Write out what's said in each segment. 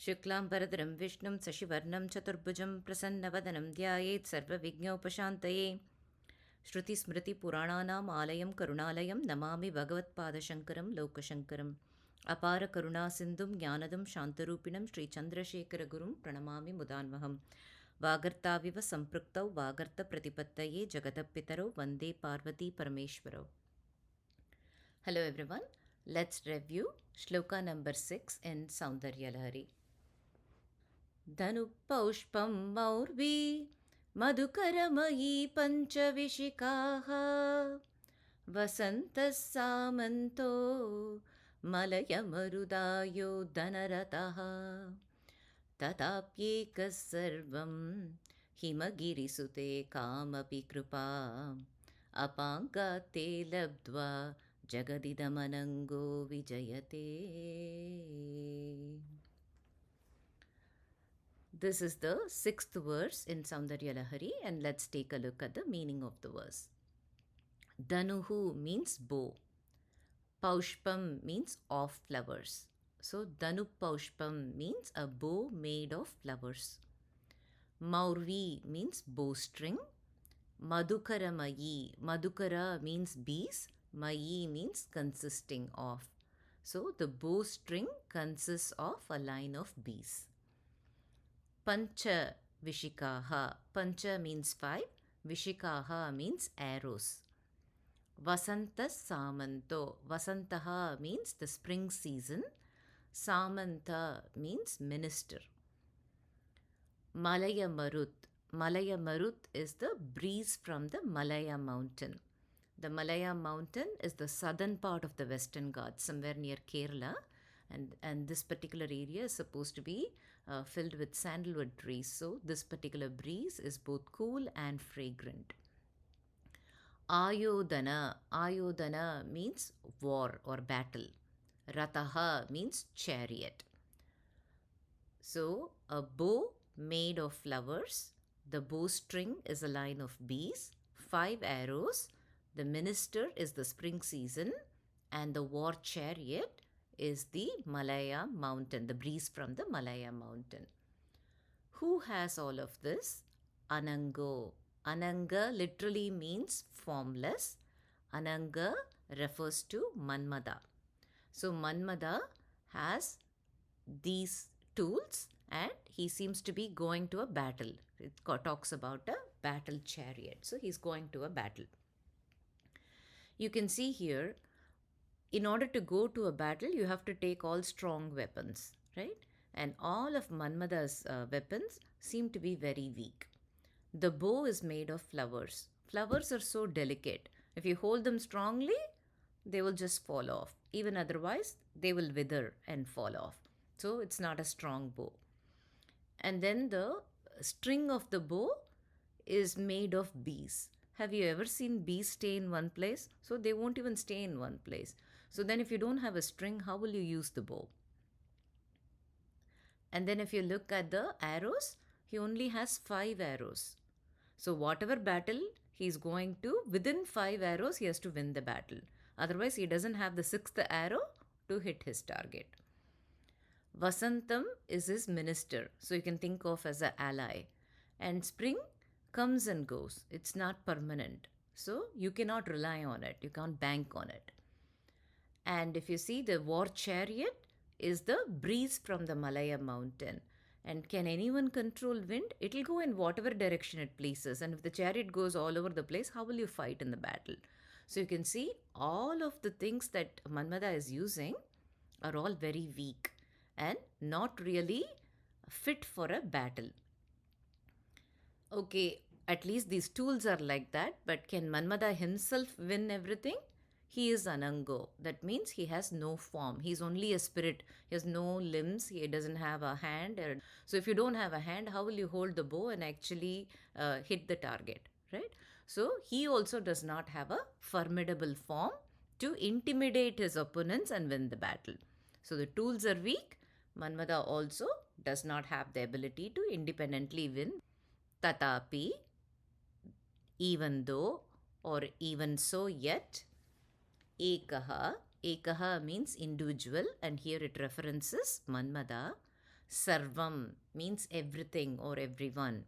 शुक्लांबरधरं विष्णुं शशिवर्णं चतुर्भुजं प्रसन्नवदनं ध्यायेत् सर्वविघ्नोपशान्तये। श्रुतिस्मृतिपुराणानाम् आलयं करुणालयं नमामि भगवत्पादशङ्करं लोकशङ्करम्। अपारकरुणासिन्धुं ज्ञानदं शान्तरूपिणं श्रीचन्द्रशेखरगुरुं प्रणमामि मुदान्वहम्। वागर्ताविव सम्पृक्तौ वागर्तप्रतिपत्तये जगतपितरौ वन्दे Parvati परमेश्वरौ. Hello everyone, let's review shloka number 6 in Soundarya Lahari. dhanuḥ pauṣpaṃ maurvī madhukaramayī pañcha viśikhāḥ vasantaḥ sāmantō malayamarudāyōdhanarathaḥ tathāpyēkaḥ sarvaṃ himagirisutē kāmapi kṛpām apāṅgāttē labdhvā jagadida-manaṅgō vijayatē. This is the 6th verse in Soundarya Lahari, and let's take a look at the meaning of the verse. Dhanuḥ means bow. Pauṣpaṃ means of flowers. So dhanuḥ pauṣpaṃ means a bow made of flowers. Maurvī means bowstring. Madhukaramayī, madhukara means bees. Mayī means consisting of. So the bowstring consists of a line of bees. Pañcha viśikhāḥ. Pañcha means 5. Viśikhāḥ means arrows. Vasantaḥ sāmantō. Vasantaḥ means the spring season. Sāmantō means minister. malayamarudāyōdhanarathaḥ. Malayamarudāyōdhanarathaḥ is the breeze from the Malaya mountain. The Malaya mountain is the southern part of the Western Ghats, somewhere near Kerala, and this particular area is supposed to be filled with sandalwood trees. So this particular breeze is both cool and fragrant. Ayodhana. Ayodhana means war or battle. Rathaḥ means chariot. So a bow made of flowers. The bowstring is a line of bees. 5 arrows. The minister is the spring season, and the war chariot is the Malaya mountain, the breeze from the Malaya mountain. Who has all of this? Anaṅgō. Anaṅga literally means formless. Anaṅga refers to Manmadha. So Manmadha has these tools and he seems to be going to a battle. It talks about a battle chariot. So he's going to a battle. You can see here, in order to go to a battle, you have to take all strong weapons, right? And all of Manmadha's weapons seem to be very weak. The bow is made of flowers. Flowers are so delicate. If you hold them strongly, they will just fall off. Even otherwise, they will wither and fall off. So it's not a strong bow. And then the string of the bow is made of bees. Have you ever seen bees stay in one place? So they won't even stay in one place. So then if you don't have a string, how will you use the bow? And then if you look at the arrows, he only has 5 arrows. So whatever battle he's going to, within 5 arrows, he has to win the battle. Otherwise, he doesn't have the 6th arrow to hit his target. Vasantaḥ is his minister. So you can think of as an ally. And spring comes and goes. It's not permanent. So you cannot rely on it. You can't bank on it. And if you see, the war chariot is the breeze from the Malaya mountain. And can anyone control wind? It will go in whatever direction it pleases. And if the chariot goes all over the place, how will you fight in the battle? So you can see all of the things that Manmadha is using are all very weak and not really fit for a battle. Okay, at least these tools are like that, but can Manmadha himself win everything? He is Anaṅgō. That means he has no form. He's only a spirit. He has no limbs. He doesn't have a hand. So if you don't have a hand, how will you hold the bow and actually hit the target, right? So he also does not have a formidable form to intimidate his opponents and win the battle. So the tools are weak. Manmadha also does not have the ability to independently win. Tathapi, even though, or even so yet. Ekaḥ. Ekaḥ means individual, and here it references Manmadha. Sarvaṃ means everything or everyone.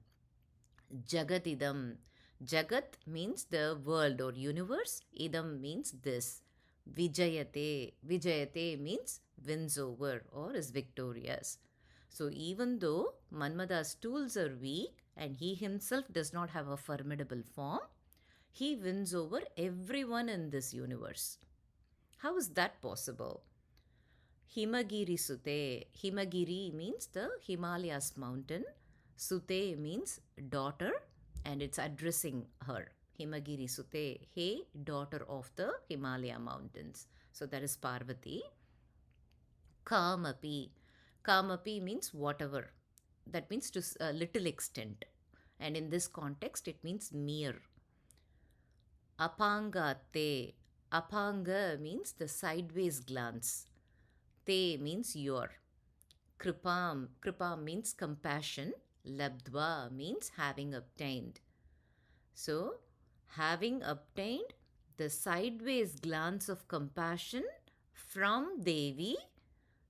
Jagadidam. Jagat means the world or universe. Idam means this. Vijayatē. Vijayatē means wins over or is victorious. So even though Manmadha's tools are weak and he himself does not have a formidable form, he wins over everyone in this universe. How is that possible? Himagirisutē. Himagiri means the Himalayas mountain. Sute means daughter, and it's addressing her. Himagirisutē, hey, daughter of the Himalaya mountains. So that is Parvati. Kāmapi. Kāmapi means whatever. That means to a little extent. And in this context, it means mere. Apāṅgāttē. Apāṅga means the sideways glance. Te means your. Kṛpām. Kṛpām means compassion. Labdhvā means having obtained. So, having obtained the sideways glance of compassion from Devi,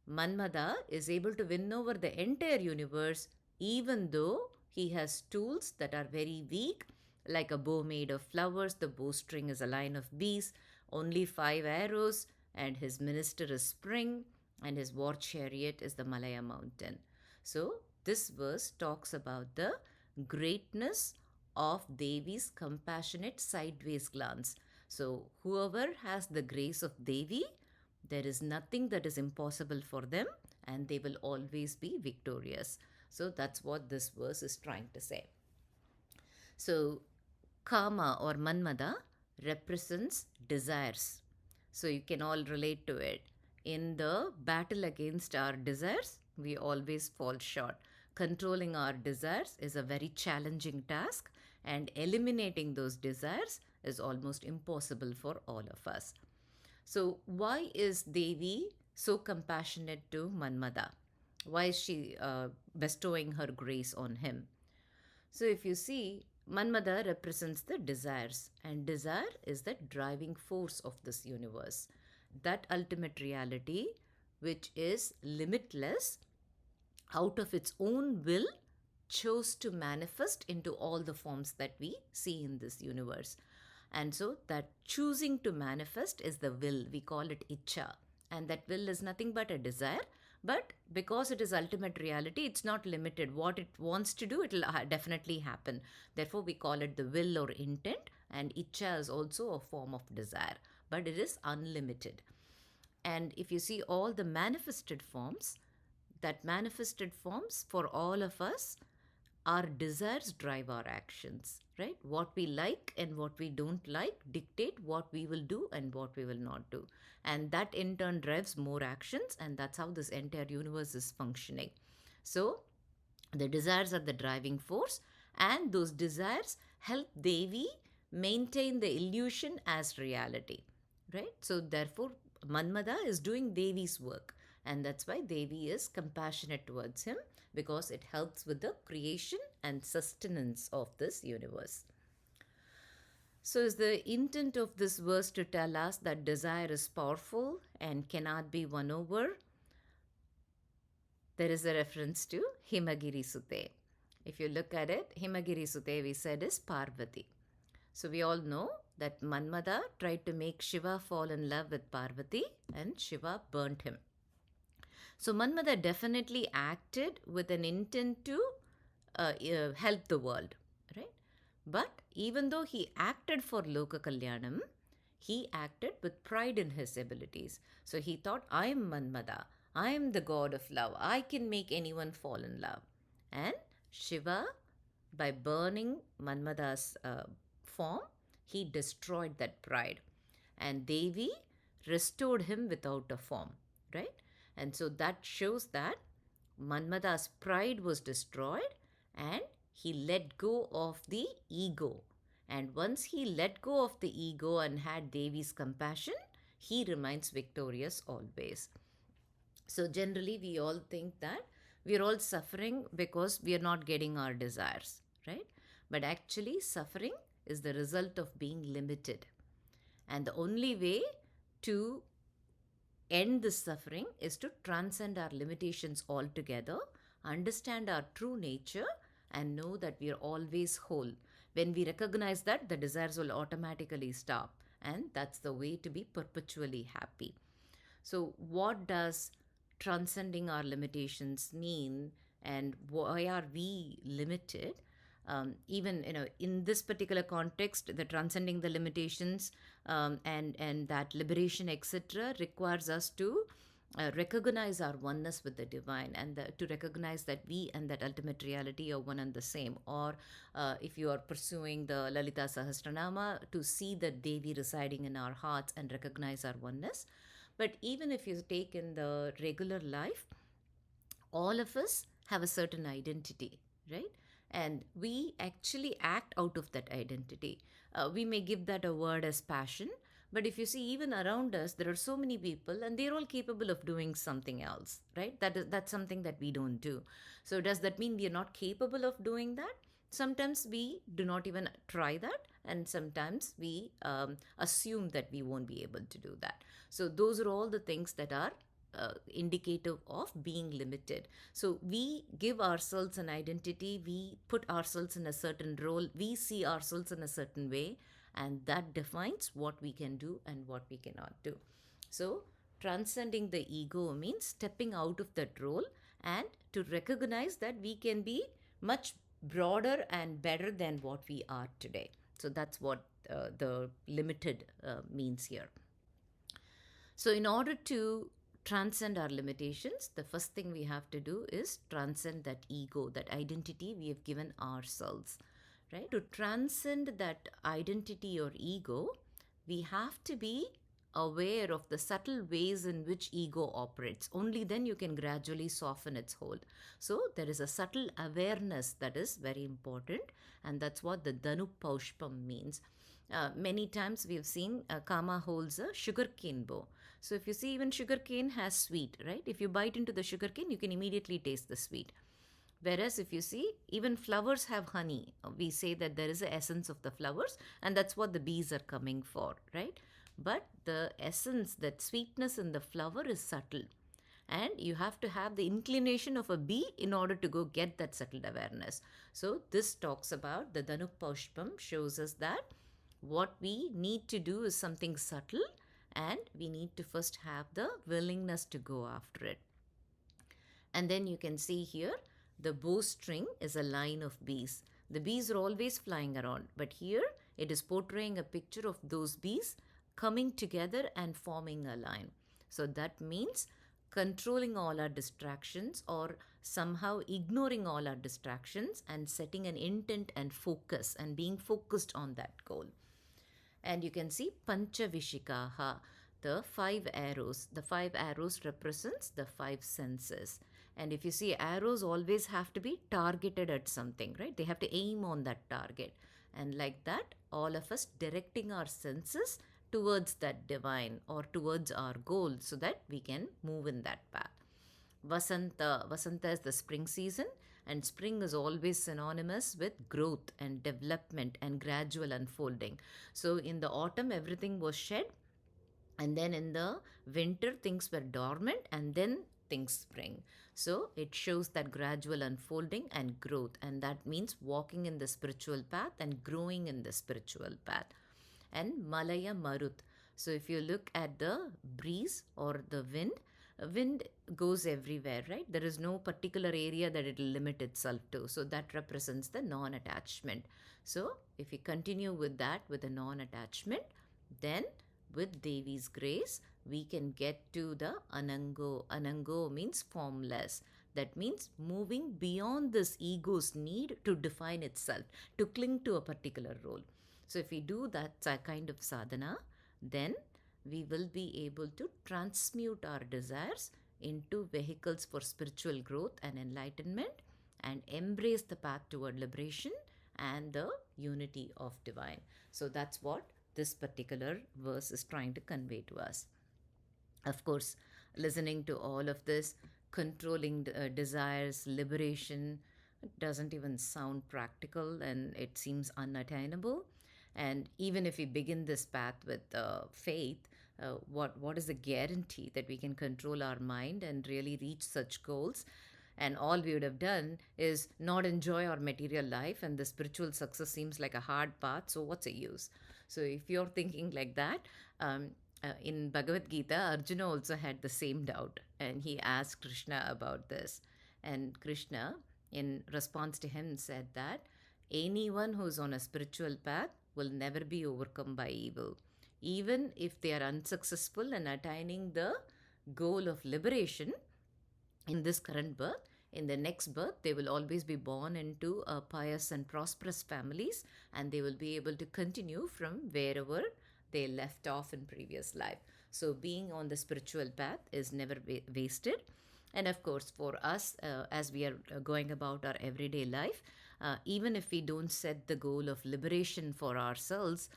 Manmadha is able to win over the entire universe even though he has tools that are very weak, like a bow made of flowers. The bowstring is a line of bees, only 5 arrows, and his minister is spring, and his war chariot is the Malaya mountain. So, this verse talks about the greatness of Devi's compassionate sideways glance. So, whoever has the grace of Devi, there is nothing that is impossible for them, and they will always be victorious. So, that's what this verse is trying to say. So, Kama or Manmadha represents desires. So, you can all relate to it. In the battle against our desires, we always fall short. Controlling our desires is a very challenging task, and eliminating those desires is almost impossible for all of us. So, why is Devi so compassionate to Manmadha? Why is she bestowing her grace on him? So, if you see, Manmadha represents the desires, and desire is the driving force of this universe. That ultimate reality, which is limitless, out of its own will, chose to manifest into all the forms that we see in this universe. And so that choosing to manifest is the will. We call it ichcha. And that will is nothing but a desire. But because it is ultimate reality, it's not limited. What it wants to do, it will definitely happen. Therefore, we call it the will or intent. And ichcha is also a form of desire. But it is unlimited. And if you see all the manifested forms, that manifested forms for all of us, our desires drive our actions, right? What we like and what we don't like dictate what we will do and what we will not do. And that in turn drives more actions, and that's how this entire universe is functioning. So, the desires are the driving force, and those desires help Devi maintain the illusion as reality, right? So, therefore, Manmadha is doing Devi's work, and that's why Devi is compassionate towards him, because it helps with the creation and sustenance of this universe. So, is the intent of this verse to tell us that desire is powerful and cannot be won over? There is a reference to himagirisutē. If you look at it, himagirisutē, we said, is Parvati. So, we all know that Manmadha tried to make Shiva fall in love with Parvati, and Shiva burnt him. So, Manmadha definitely acted with an intent to help the world, right? But even though he acted for Loka Kalyanam, he acted with pride in his abilities. So, he thought, I am Manmadha, I am the god of love, I can make anyone fall in love. And Shiva, by burning Manmadha's form, he destroyed that pride. And Devi restored him without a form, right? And so that shows that Manmadha's pride was destroyed, and he let go of the ego. And once he let go of the ego and had Devi's compassion, he remains victorious always. So generally, we all think that we are all suffering because we are not getting our desires, right? But actually, suffering is the result of being limited. And the only way to end this suffering is to transcend our limitations altogether understand our true nature, and know that we are always whole. When we recognize that, the desires will automatically stop, and that's the way to be perpetually happy. So, what does transcending our limitations mean, and why are we limited? Even in this particular context, the transcending the limitations and that liberation, etc., requires us to recognize our oneness with the divine, and to recognize that we and that ultimate reality are one and the same. Or if you are pursuing the Lalitha Sahasranama, to see the Devi residing in our hearts and recognize our oneness. But even if you take in the regular life, all of us have a certain identity, right? And we actually act out of that identity. We may give that a word as passion, but if you see, even around us, there are so many people, and they're all capable of doing something else, right? That's something that we don't do. So does that mean we are not capable of doing that? Sometimes we do not even try that, and sometimes we assume that we won't be able to do that. So those are all the things that are indicative of being limited. So we give ourselves an identity, we put ourselves in a certain role, we see ourselves in a certain way, and that defines what we can do and what we cannot do. So transcending the ego means stepping out of that role and to recognize that we can be much broader and better than what we are today. So that's what the limited means here. So in order to transcend our limitations, the first thing we have to do is transcend that ego, that identity we have given ourselves, right? To transcend that identity or ego, we have to be aware of the subtle ways in which ego operates. Only then you can gradually soften its hold. So there is a subtle awareness that is very important, and that's what the dhanuḥ pauṣpaṃ means. Many times we have seen Kama holds a sugarcane bow. So if you see, even sugarcane has sweet, right? If you bite into the sugarcane, you can immediately taste the sweet. Whereas if you see, even flowers have honey. We say that there is an essence of the flowers, and that's what the bees are coming for, right? But the essence, that sweetness in the flower is subtle. And you have to have the inclination of a bee in order to go get that subtle awareness. So this talks about the dhanuḥ pauṣpaṃ, shows us that what we need to do is something subtle, and we need to first have the willingness to go after it. And then you can see here, the bowstring is a line of bees. The bees are always flying around, but here it is portraying a picture of those bees coming together and forming a line. So that means controlling all our distractions, or somehow ignoring all our distractions and setting an intent and focus and being focused on that goal. And you can see pañcha viśikhāḥ, the 5 arrows. The 5 arrows represents the 5 senses. And if you see, arrows always have to be targeted at something, right? They have to aim on that target. And like that, all of us directing our senses towards that divine or towards our goal, so that we can move in that path. Vasanta is the spring season, and spring is always synonymous with growth and development and gradual unfolding. So in the autumn, everything was shed, and then in the winter, things were dormant, and then things spring. So it shows that gradual unfolding and growth, and that means walking in the spiritual path and growing in the spiritual path. And malayamarudāyōdhanarathaḥ. So if you look at the breeze or the wind goes everywhere, right? There is no particular area that it will limit itself to. So that represents the non-attachment. So if we continue with that, with the non-attachment, then with Devi's grace, we can get to the anaṅgō. Anaṅgō means formless. That means moving beyond this ego's need to define itself, to cling to a particular role. So if we do that kind of sadhana, then we will be able to transmute our desires into vehicles for spiritual growth and enlightenment, and embrace the path toward liberation and the unity of divine. So that's what this particular verse is trying to convey to us. Of course, listening to all of this, controlling desires, liberation, doesn't even sound practical, and it seems unattainable. And even if we begin this path with faith, what is the guarantee that we can control our mind and really reach such goals? and all we would have done is not enjoy our material life, and the spiritual success seems like a hard path, so what's the use? So if you're thinking like that, um, in Bhagavad Gita, Arjuna also had the same doubt, and he asked Krishna about this. And Krishna, in response to him, said that anyone who's on a spiritual path will never be overcome by evil. Even if they are unsuccessful in attaining the goal of liberation in this current birth, in the next birth, they will always be born into pious and prosperous families, and they will be able to continue from wherever they left off in previous life. So being on the spiritual path is never wasted. And of course, for us, as we are going about our everyday life, even if we don't set the goal of liberation for ourselves,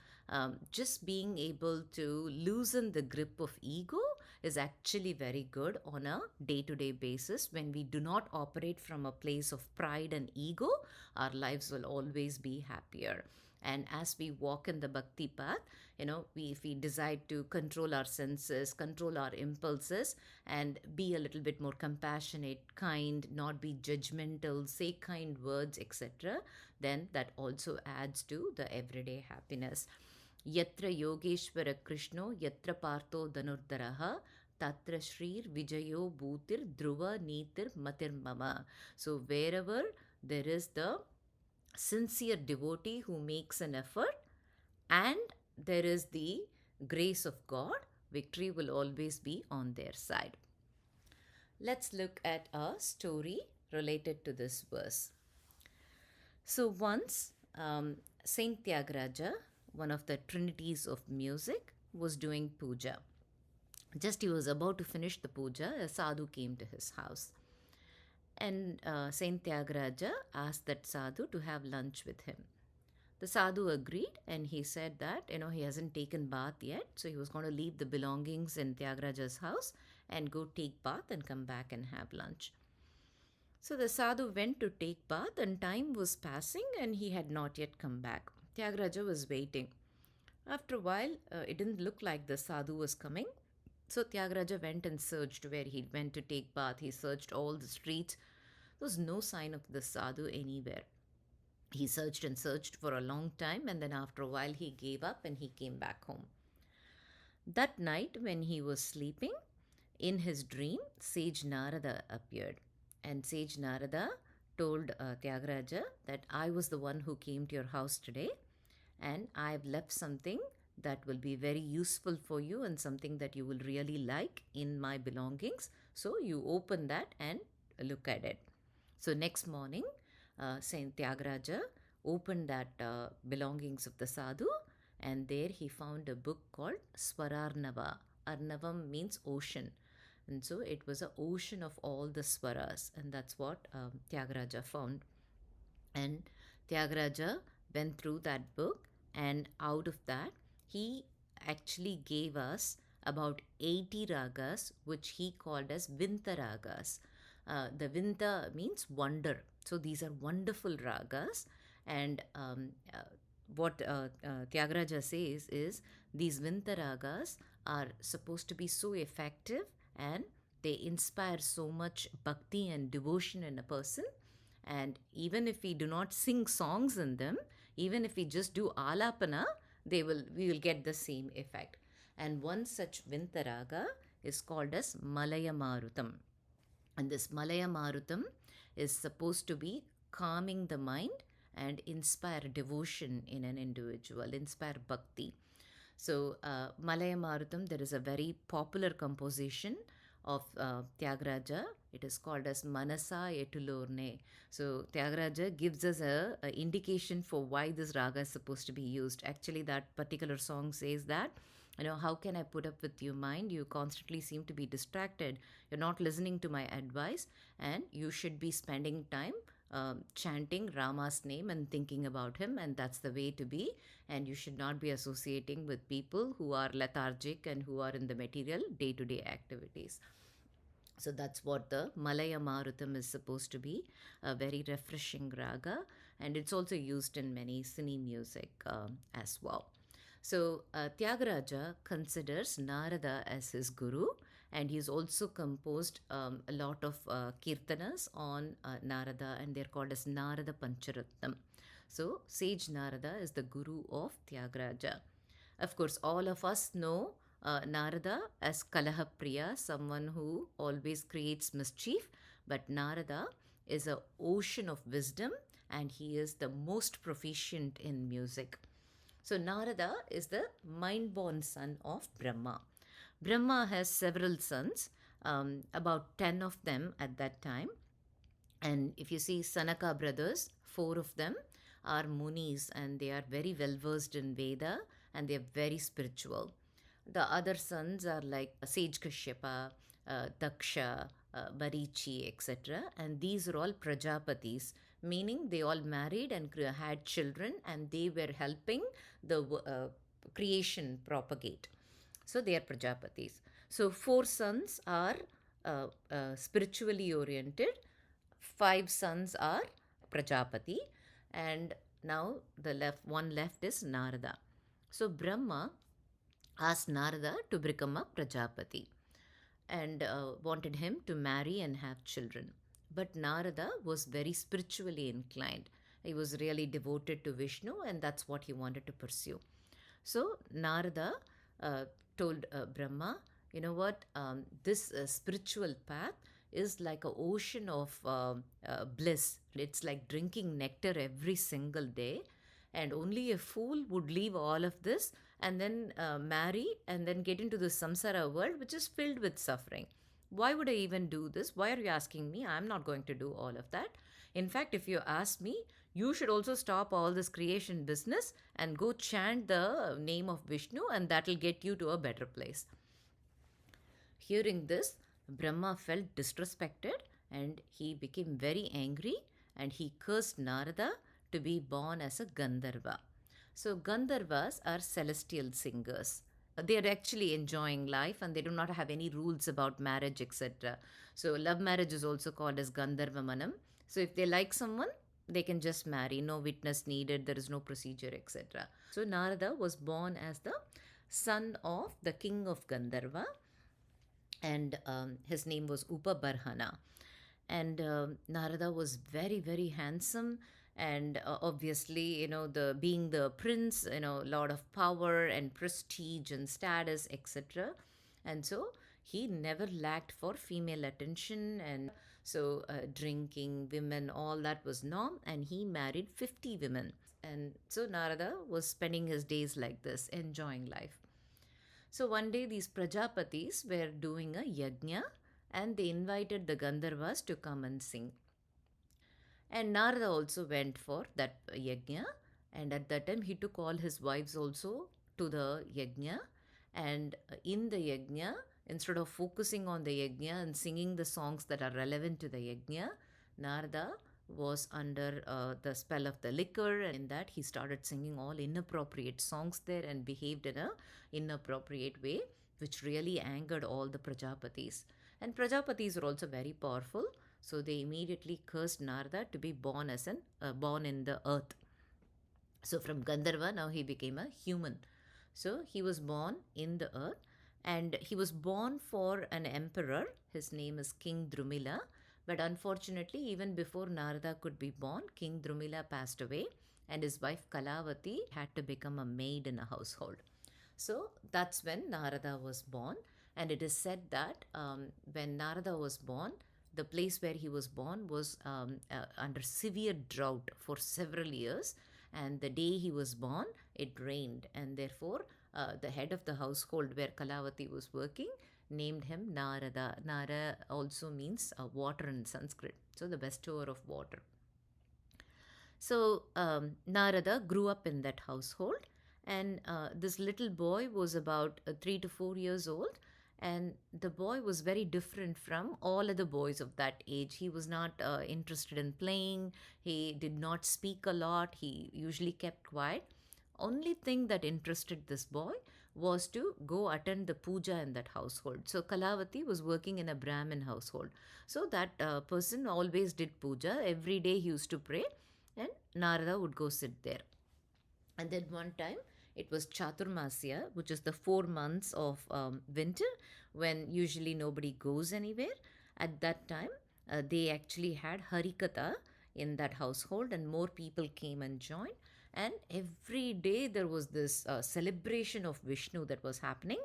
just being able to loosen the grip of ego is actually very good on a day-to-day basis. When we do not operate from a place of pride and ego, our lives will always be happier. And as we walk in the bhakti path, if we decide to control our senses, control our impulses, and be a little bit more compassionate, kind, not be judgmental, say kind words, etc., then that also adds to the everyday happiness. Yatra Yogeshwara Krishno, Yatra Partho Dhanurdharaha, Tatra Shrir Vijayo Bhutir Dhruva Nitir Matir Mama. So wherever there is the sincere devotee who makes an effort and there is the grace of God, victory will always be on their side. Let's look at a story related to this verse. So once Saint Tyagaraja, one of the trinities of music, was doing puja. Just he was about to finish the puja, a sadhu came to his house. And Saint Tyagaraja asked that sadhu to have lunch with him. The sadhu agreed, and he said that, he hasn't taken bath yet, so he was going to leave the belongings in Tyagaraja's house and go take bath and come back and have lunch. So the sadhu went to take bath, and time was passing and he had not yet come back. Tyagaraja was waiting. After a while, it didn't look like the sadhu was coming. So Tyagaraja went and searched where he went to take bath. He searched all the streets. There was no sign of the sadhu anywhere. He searched and searched for a long time, and then after a while he gave up and he came back home. That night when he was sleeping, in his dream, sage Narada appeared. And sage Narada told Tyagaraja that I was the one who came to your house today, and I have left something that will be very useful for you and something that you will really like in my belongings. So you open that and look at it. So next morning, Saint Tyagaraja opened that belongings of the sadhu, and there he found a book called Swararnava. Arnavam means ocean. And so it was an ocean of all the swaras, and that's what Tyagaraja found. And Tyagaraja went through that book, and out of that, he actually gave us about 80 ragas, which he called as Vinta ragas. The Vinta means wonder. So these are wonderful ragas. And what Tyagaraja says is these Vinta ragas are supposed to be so effective, and they inspire so much bhakti and devotion in a person. And even if we do not sing songs in them, even if we just do alapana, we will get the same effect. And one such Vintaraga is called as malayamarudāyōdhanarathaḥ. And this malayamarudāyōdhanarathaḥ is supposed to be calming the mind and inspire devotion in an individual, inspire bhakti. So malayamarudāyōdhanarathaḥ, there is a very popular composition of Tyagaraja. It is called as Manasa Etulorne. So Tyagaraja gives us a indication for why this raga is supposed to be used. Actually, that particular song says that, how can I put up with your mind? You constantly seem to be distracted. You're not listening to my advice, and you should be spending time chanting Rama's name and thinking about him, and that's the way to be. And you should not be associating with people who are lethargic and who are in the material day-to-day activities. So that's what the malayamarudāyōdhanarathaḥ is supposed to be, a very refreshing raga, and it's also used in many cine music as well. So Tyagaraja considers Narada as his guru, and he's also composed a lot of kirtanas on Narada, and they're called as Narada Pancharatnam. So, sage Narada is the guru of Tyagaraja. Of course, all of us know Narada as Kalahapriya, someone who always creates mischief, but Narada is an ocean of wisdom, and he is the most proficient in music. So, Narada is the mind-born son of Brahma. Brahma has several sons, about 10 of them at that time. And if you see Sanaka brothers, 4 of them are Munis, and they are very well versed in Veda, and they are very spiritual. The other sons are like Sage Kashyapa, Daksha, Marichi, etc. And these are all Prajapatis, meaning they all married and had children, and they were helping the creation propagate. So they are Prajapatis. So 4 sons are spiritually oriented, 5 sons are Prajapati, and now the one left is Narada. So Brahma asked Narada to become a Prajapati and wanted him to marry and have children. But Narada was very spiritually inclined. He was really devoted to Vishnu, and that's what he wanted to pursue. So Narada told Brahma, you know what, this spiritual path is like an ocean of bliss. It's like drinking nectar every single day, and only a fool would leave all of this and then marry and then get into the samsara world, which is filled with suffering. Why would I even do this? Why are you asking me? I'm not going to do all of that. In fact, if you ask me, you should also stop all this creation business and go chant the name of Vishnu, and that'll get you to a better place. Hearing this, Brahma felt disrespected, and he became very angry, and he cursed Narada to be born as a Gandharva. So Gandharvas are celestial singers. They are actually enjoying life, and they do not have any rules about marriage, etc. So love marriage is also called as Gandharva Manam. So if they like someone, they can just marry, no witness needed, there is no procedure, etc. So Narada was born as the son of the king of Gandharva, and his name was Upabarhana. And Narada was very, very handsome, and obviously, the being the prince, lot of power and prestige and status, etc. And so he never lacked for female attention, and so drinking, women, all that was norm, and he married 50 women. And so Narada was spending his days like this, enjoying life. So one day these Prajapatis were doing a yajna, and they invited the Gandharvas to come and sing. And Narada also went for that yajna, and at that time he took all his wives also to the yajna. And in the yajna, instead of focusing on the yajna and singing the songs that are relevant to the yajna, Narada was under the spell of the liquor, and in that he started singing all inappropriate songs there and behaved in a inappropriate way, which really angered all the Prajapatis. And Prajapatis are also very powerful, so they immediately cursed Narada to be born in the earth. So from Gandharva, now he became a human. So he was born in the earth, and he was born for an emperor. His name is King Drumila. But unfortunately, even before Narada could be born, King Drumila passed away, and his wife Kalavati had to become a maid in a household. So that's when Narada was born. And it is said that when Narada was born, the place where he was born was under severe drought for several years. And the day he was born, it rained. And therefore, the head of the household where Kalavati was working named him Narada. Nara also means water in Sanskrit. So the bestower of water. So Narada grew up in that household. And this little boy was about 3 to 4 years old. And the boy was very different from all other boys of that age. He was not interested in playing. He did not speak a lot. He usually kept quiet. Only thing that interested this boy was to go attend the puja in that household. So Kalavati was working in a Brahmin household. So that person always did puja. Every day he used to pray, and Narada would go sit there. And then one time It was Chaturmasya, which is the 4 months of winter when usually nobody goes anywhere. At that time, they actually had Harikatha in that household, and more people came and joined. And every day there was this celebration of Vishnu that was happening,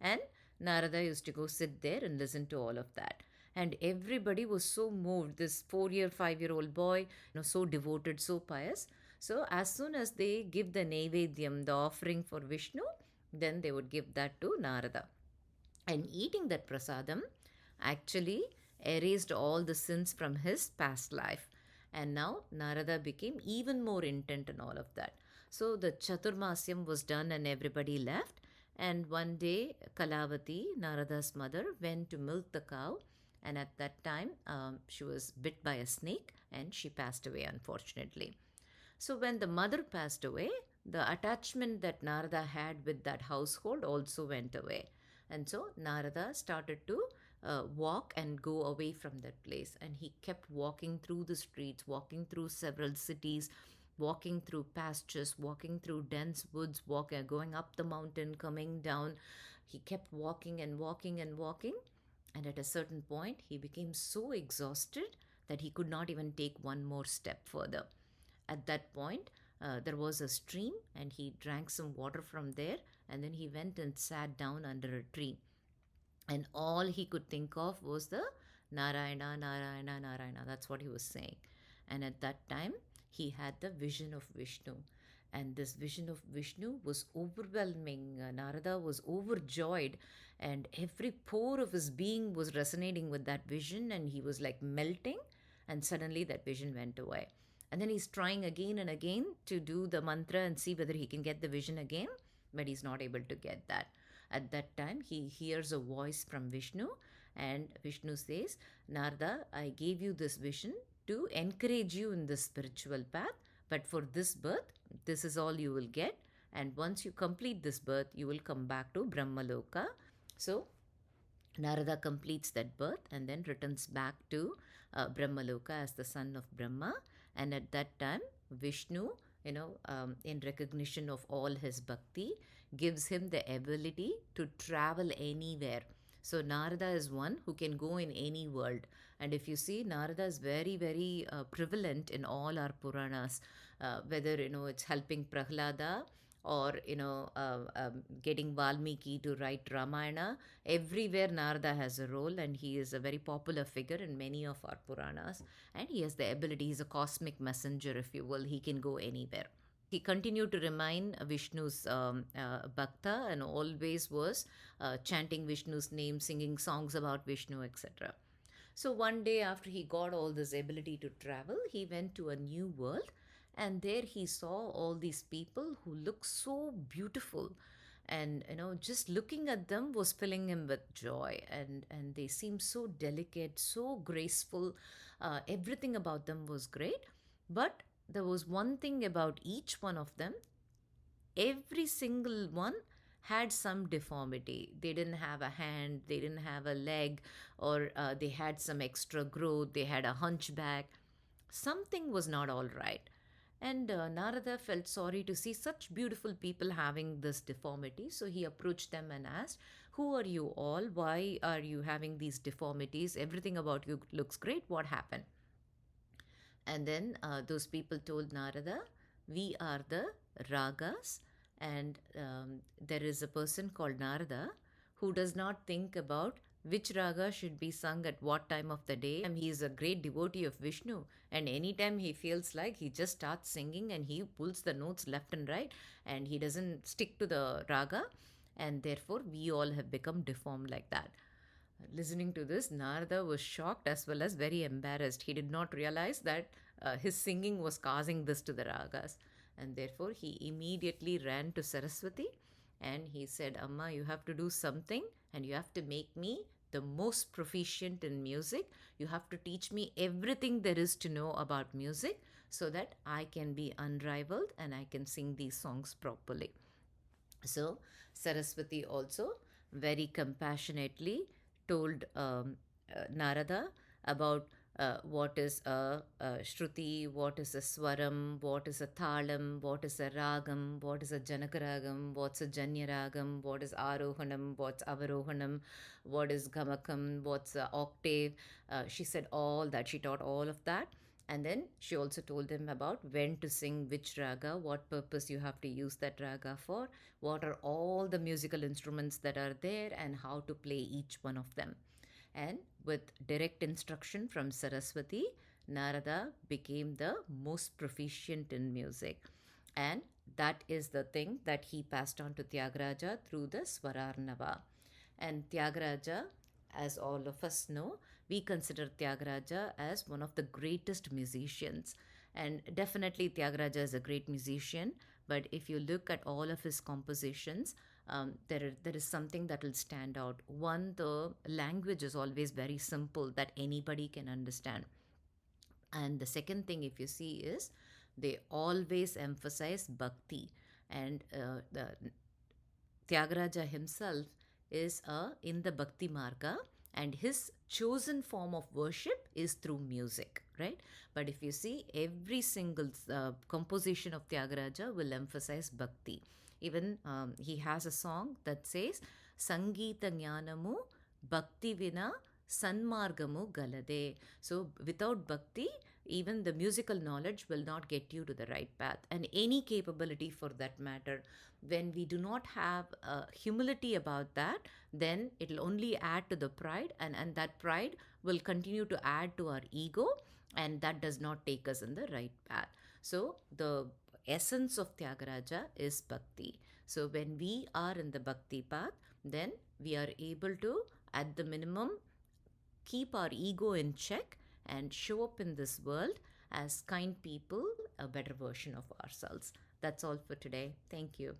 and Narada used to go sit there and listen to all of that. And everybody was so moved. This 4-year, 5-year-old boy, so devoted, so pious. So as soon as they give the Naivedyam, the offering for Vishnu, then they would give that to Narada. And eating that prasadam actually erased all the sins from his past life. And now Narada became even more intent in all of that. So the Chaturmasyam was done and everybody left. And one day, Kalavati, Narada's mother, went to milk the cow. And at that time, she was bit by a snake and she passed away, unfortunately. So when the mother passed away, the attachment that Narada had with that household also went away. And so Narada started to walk and go away from that place. And he kept walking through the streets, walking through several cities, walking through pastures, walking through dense woods, going up the mountain, coming down. He kept walking and walking and walking. And at a certain point, he became so exhausted that he could not even take one more step further. At that point, there was a stream and he drank some water from there, and then he went and sat down under a tree. And all he could think of was the Narayana, Narayana, Narayana. That's what he was saying. And at that time, he had the vision of Vishnu. And this vision of Vishnu was overwhelming. Narada was overjoyed, and every pore of his being was resonating with that vision, and he was like melting. And suddenly, that vision went away. And then he's trying again and again to do the mantra and see whether he can get the vision again, but he's not able to get that. At that time, he hears a voice from Vishnu, and Vishnu says, Narada, I gave you this vision to encourage you in this spiritual path, but for this birth, this is all you will get. And once you complete this birth, you will come back to Brahmaloka. So, Narada completes that birth and then returns back to Brahmaloka as the son of Brahma. And at that time, Vishnu, in recognition of all his bhakti, gives him the ability to travel anywhere. So Narada is one who can go in any world. And if you see, Narada is very, very prevalent in all our Puranas, whether, it's helping Prahlada or, getting Valmiki to write Ramayana. Everywhere Narada has a role, and he is a very popular figure in many of our Puranas. And he has the ability, he's a cosmic messenger, if you will. He can go anywhere. He continued to remain Vishnu's bhakta and always was chanting Vishnu's name, singing songs about Vishnu, etc. So one day after he got all this ability to travel, he went to a new world, and there he saw all these people who looked so beautiful, and just looking at them was filling him with joy, and they seemed so delicate, so graceful. Everything about them was great, but there was one thing about each one of them. Every single one had some deformity. They didn't have a hand, they didn't have a leg, or they had some extra growth, they had a hunchback. Something was not all right. And Narada felt sorry to see such beautiful people having this deformity. So he approached them and asked, who are you all? Why are you having these deformities? Everything about you looks great. What happened? And then those people told Narada, we are the ragas, and there is a person called Narada who does not think about which raga should be sung at what time of the day. And he is a great devotee of Vishnu, and anytime he feels like, he just starts singing and he pulls the notes left and right, and he doesn't stick to the raga, and therefore we all have become deformed like that. Listening to this, Narada was shocked as well as very embarrassed. He did not realize that his singing was causing this to the ragas. And therefore, he immediately ran to Saraswati and he said, Amma, you have to do something, and you have to make me the most proficient in music. You have to teach me everything there is to know about music so that I can be unrivaled and I can sing these songs properly. So, Saraswati also very compassionately told Narada about what is a shruti, what is a swaram, what is a thalam, what is a ragam, what is a janakaragam, what's a janyaragam, what is arohanam, what's avarohanam, what is gamakam, what's a octave. She said all that. She taught all of that. And then she also told him about when to sing which raga, what purpose you have to use that raga for, what are all the musical instruments that are there, and how to play each one of them. And with direct instruction from Saraswati, Narada became the most proficient in music. And that is the thing that he passed on to Tyagaraja through the Swararnava. And Tyagaraja, as all of us know, we consider Tyagaraja as one of the greatest musicians. And definitely, Tyagaraja is a great musician. But if you look at all of his compositions, there is something that will stand out. One, the language is always very simple that anybody can understand. And the second thing, if you see, is they always emphasize bhakti. And the Tyagaraja himself is in the Bhakti Marga, and his chosen form of worship is through music, right? But if you see, every single composition of Tyagaraja will emphasize bhakti. Even he has a song that says, Sangeeta Jnanamu Bhakti Vina Sanmargamu Galade. So without bhakti, even the musical knowledge will not get you to the right path, and any capability for that matter. When we do not have humility about that, then it'll only add to the pride, and that pride will continue to add to our ego, and that does not take us in the right path. So the essence of Tyagaraja is bhakti. So when we are in the bhakti path, then we are able to, at the minimum, keep our ego in check and show up in this world as kind people, a better version of ourselves. That's all for today. Thank you.